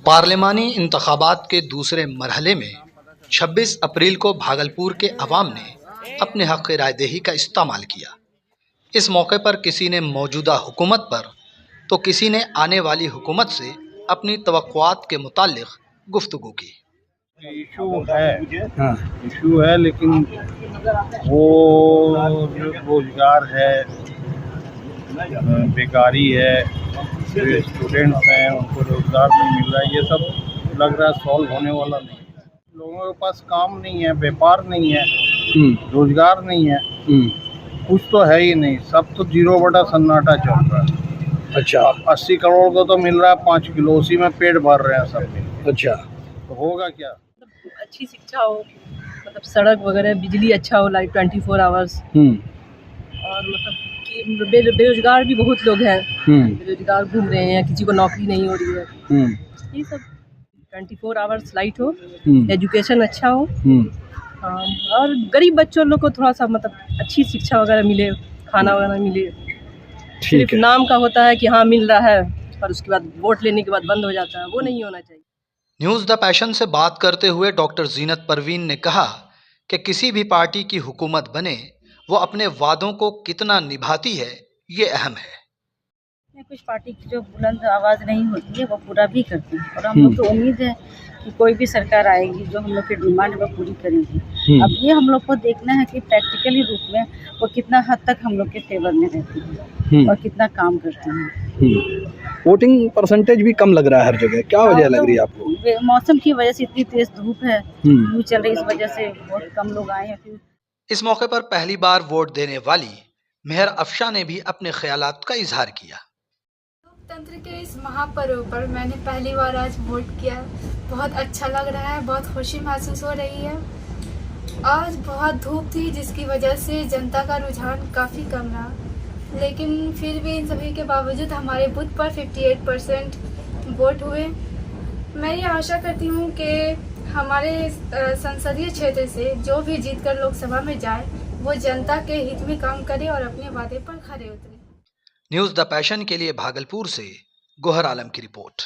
पार्लिमानी इंतखाबात के दूसरे मरहले में 26 अप्रैल को भागलपुर के अवाम ने अपने हक़ रायदही का इस्तेमाल किया। इस मौके पर किसी ने मौजूदा हुकूमत पर तो किसी ने आने वाली हुकूमत से अपनी तवक्कुआत के मुतालिक गुफ्तगू की। इशू है लेकिन वो जो रोजगार है, बेकारी है, जो स्टूडेंट्स हैं उनको रोजगार नहीं मिल रहा है, ये सब लग रहा है सॉल्व होने वाला नहीं। लोगों के पास काम नहीं है, व्यापार नहीं है, रोजगार नहीं है, कुछ तो है ही नहीं। सब तो 0 सन्नाटा चल रहा है। अच्छा, 80 करोड़ को तो मिल रहा है 5 किलो, उसी में पेट भर रहे हैं सब। अच्छा, तो होगा क्या? अच्छी शिक्षा हो, मतलब सड़क वगैरह, बिजली अच्छा हो, लाइक 24 आवर्स। और मतलब कि बेरोजगार भी बहुत लोग हैं, बेरोजगार घूम रहे हैं, किसी को नौकरी नहीं हो रही है। ये सब 24 आवर्स लाइट हो, एजुकेशन अच्छा हो, और गरीब बच्चों लोग को थोड़ा सा मतलब अच्छी शिक्षा वगैरह मिले, खाना वगैरह मिले। सिर्फ नाम का होता है कि हाँ मिल रहा है, और उसके बाद वोट लेने के बाद बंद हो जाता है, वो नहीं होना चाहिए। न्यूज़ द पैशन से बात करते हुए डॉक्टर जीनत परवीन ने कहा कि किसी भी पार्टी की हुकूमत बने, वो अपने वादों को कितना निभाती है ये अहम है। कुछ पार्टी की जो बुलंद आवाज़ नहीं होती है वो पूरा भी करती है, और हम लोग को उम्मीद है कि कोई भी सरकार आएगी जो हम लोग की डिमांड वो पूरी करेगी। अब ये हम लोग को देखना है कि प्रैक्टिकली रूप में वो कितना हद तक हम लोग के फेवर में रहती है और कितना काम करती है। वोटिंग परसेंटेज भी कम लग रहा है हर जगह, क्या वजह लग रही है आपको? मौसम की वजह से, इतनी तेज धूप है, लू चल रही, इस वजह से बहुत कम लोग आए हैं। इस मौके पर पहली बार वोट देने वाली मेहर अफशा ने भी अपने ख्यालात का इजहार किया। लोकतंत्र के इस महापर्व पर मैंने पहली बार आज वोट किया। बहुत अच्छा लग रहा है, बहुत खुशी महसूस हो रही है। आज बहुत धूप थी जिसकी वजह से जनता का रुझान काफ़ी कम रहा, लेकिन फिर भी इन सभी के बावजूद हमारे बूथ पर 58% वोट हुए। मैं ये आशा करती हूँ कि हमारे संसदीय क्षेत्र से जो भी जीतकर लोकसभा में जाए वो जनता के हित में काम करे और अपने वादे पर खरे उतरे। न्यूज़ द पैशन के लिए भागलपुर से गोहर आलम की रिपोर्ट।